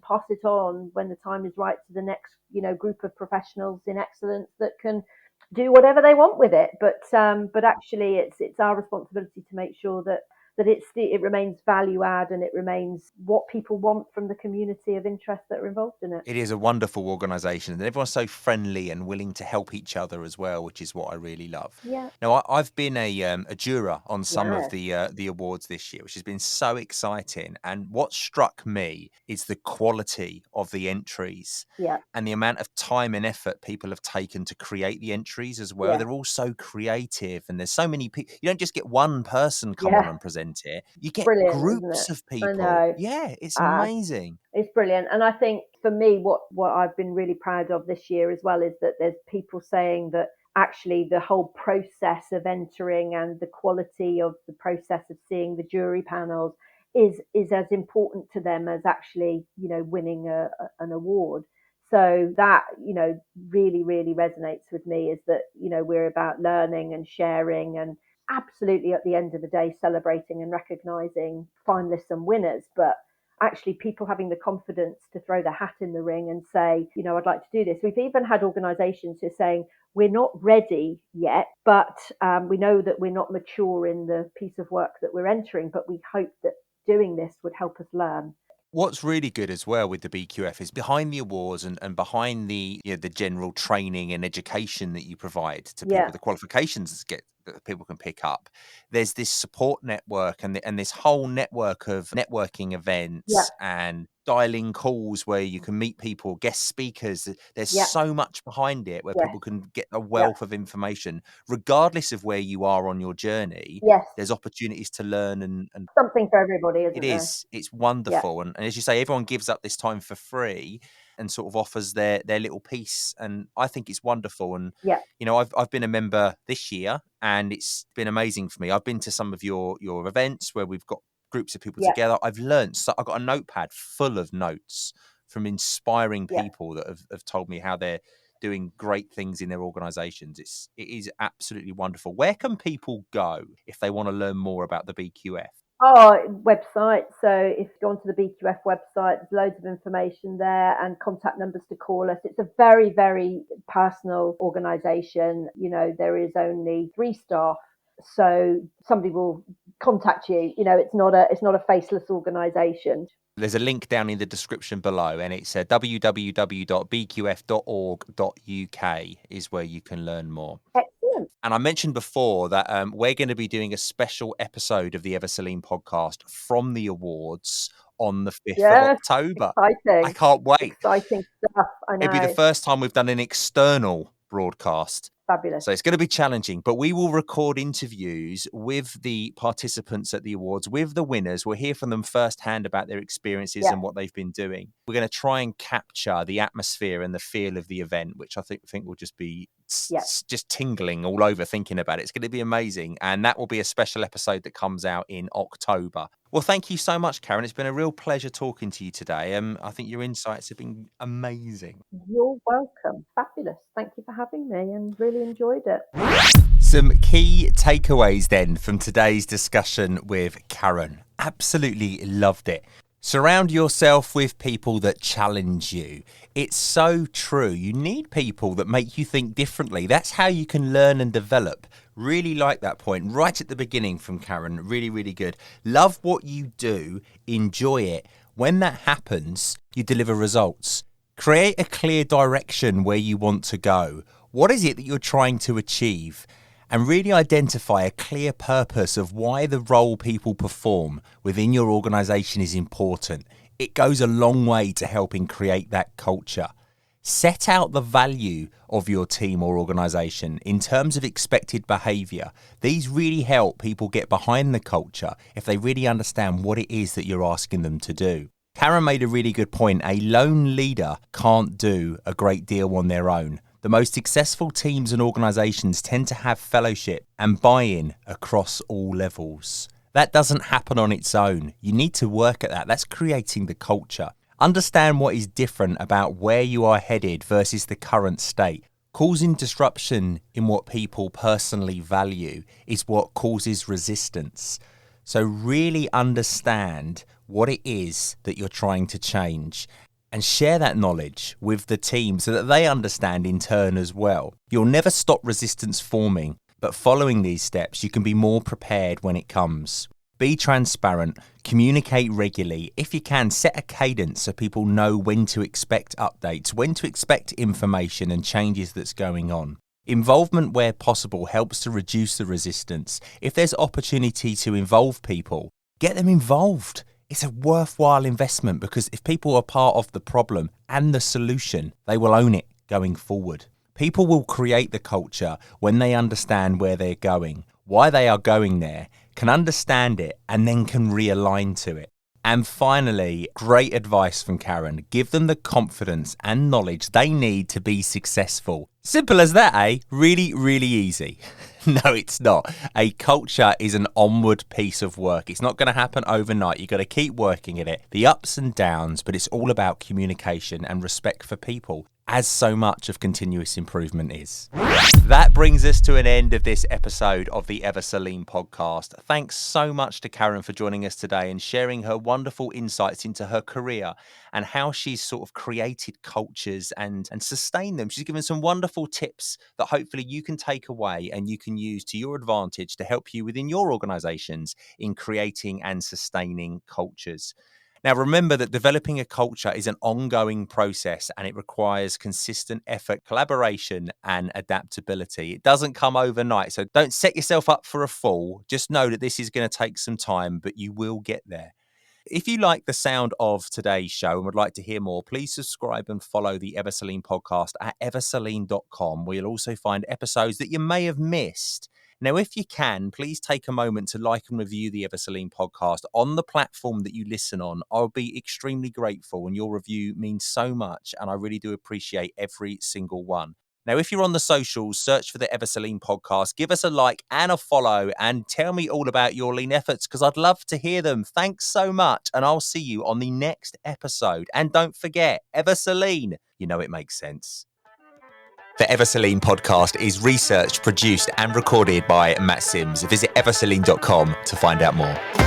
pass it on when the time is right to the next, group of professionals in excellence that can do whatever they want with it. But actually it's our responsibility to make sure that it remains value add, and it remains what people want from the community of interest that are involved in it. It is a wonderful organisation, and everyone's so friendly and willing to help each other as well, which is what I really love. Yeah. Now, I've been a juror on some of the awards this year, which has been so exciting. And what struck me is the quality of the entries, and the amount of time and effort people have taken to create the entries as well. They're all so creative, and there's so many people. You don't just get one person come on and present it. You get groups of people. I know. Yeah, it's amazing. It's brilliant. And I think for me, what I've been really proud of this year as well is that there's people saying that actually the whole process of entering and the quality of the process of seeing the jury panels is as important to them as actually, winning an award. So that, really, really resonates with me, is that, we're about learning and sharing, and absolutely at the end of the day celebrating and recognizing finalists and winners, but actually people having the confidence to throw their hat in the ring and say, I'd like to do this. We've even had organizations who are saying, we're not ready yet, but we know that we're not mature in the piece of work that we're entering, but we hope that doing this would help us learn. What's really good as well with the BQF is behind the awards and behind the the general training and education that you provide to people, the qualifications that people can pick up. There's this support network and this whole network of networking Yeah, events and dialing calls where you can meet people, guest speakers. There's yeah, so much behind it where yes, people can get a yeah, wealth of information, regardless of where you are on your journey. yes. There's opportunities to learn and Something for everybody, it isn't there? is. It's Yeah, wonderful. And as you say, everyone gives up this time for free and sort of offers their little piece. And I think it's wonderful. And, yeah, I've been a member this year and it's been amazing for me. I've been to some of your events where we've got groups of people yeah, together. I've learned, so I've got a notepad full of notes from inspiring yeah. people that have told me how they're doing great things in their organizations. It is absolutely wonderful. Where can people go if they want to learn more about the BQF? Oh, website. So if you go onto the BQF website, there's loads of information there and contact numbers to call us. It's a very, very personal organisation. There is only 3 staff, so somebody will contact you. It's not a faceless organisation. There's a link down in the description below, and it's www.bqf.org.uk is where you can learn more. Excellent. And I mentioned before that we're going to be doing a special episode of the Ever Celine podcast from the awards on the 5th of Yes, October. I exciting, can't wait. exciting stuff. I It'll be the know. first time we've done an external broadcast. Fabulous. So it's going to be challenging, but we will record interviews with the participants at the awards, with the winners. We'll hear from them firsthand about their experiences Yeah, and what they've been doing. We're going to try and capture the atmosphere and the feel of the event, which I think will just be yeah. just tingling all over thinking about it. It's going to be amazing. And that will be a special episode that comes out in October. Well, thank you so much, Karen. It's been a real pleasure talking to you today. I think your insights have been amazing. You're welcome. Fabulous. Thank you for having me and really enjoyed it. Some key takeaways then from today's discussion with Karen. Absolutely loved it. Surround yourself with people that challenge you. It's so true. You need people that make you think differently. That's how you can learn and develop. Really like that point right at the beginning from Karen. Really, really good. Love what you do. Enjoy it. When that happens, you deliver results. Create a clear direction where you want to go. What is it that you're trying to achieve? And really identify a clear purpose of why the role people perform within your organisation is important. It goes a long way to helping create that culture. Set out the value of your team or organisation in terms of expected behaviour. These really help people get behind the culture if they really understand what it is that you're asking them to do. Karen made a really good point. A lone leader can't do a great deal on their own. The most successful teams and organisations tend to have fellowship and buy-in across all levels. That doesn't happen on its own. You need to work at that. That's creating the culture. Understand what is different about where you are headed versus the current state. Causing disruption in what people personally value is what causes resistance. So really understand what it is that you're trying to change and share that knowledge with the team so that they understand in turn as well. You'll never stop resistance forming, but following these steps, you can be more prepared when it comes. Be transparent, communicate regularly. If you can, set a cadence so people know when to expect updates, when to expect information and changes that's going on. Involvement where possible helps to reduce the resistance. If there's opportunity to involve people, get them involved. It's a worthwhile investment because if people are part of the problem and the solution, they will own it going forward. People will create the culture when they understand where they're going, why they are going there, can understand it, and then can realign to it. And finally, great advice from Karen. Give them the confidence and knowledge they need to be successful. Simple as that, eh? Really, really easy. No, it's not. A culture is an onward piece of work. It's not going to happen overnight. You've got to keep working at it. The ups and downs, but it's all about communication and respect for people, as so much of continuous improvement is. That brings us to an end of this episode of the Ever Celine podcast. Thanks so much to Karen for joining us today and sharing her wonderful insights into her career and how she's sort of created cultures and sustained them. She's given some wonderful tips that hopefully you can take away and you can use to your advantage to help you within your organizations in creating and sustaining cultures. Now, remember that developing a culture is an ongoing process and it requires consistent effort, collaboration, and adaptability. It doesn't come overnight, so don't set yourself up for a fall. Just know that this is going to take some time, but you will get there. If you like the sound of today's show and would like to hear more, please subscribe and follow the Everceline podcast at everceline.com, where you'll also find episodes that you may have missed. Now, if you can, please take a moment to like and review the Everceline podcast on the platform that you listen on. I'll be extremely grateful, and your review means so much, and I really do appreciate every single one. Now, if you're on the socials, search for the Everceline podcast, give us a like and a follow, and tell me all about your lean efforts, because I'd love to hear them. Thanks so much, and I'll see you on the next episode. And don't forget, Everceline, you know it makes sense. The Everceline podcast is researched, produced, and recorded by Matt Sims. Visit everceline.com to find out more.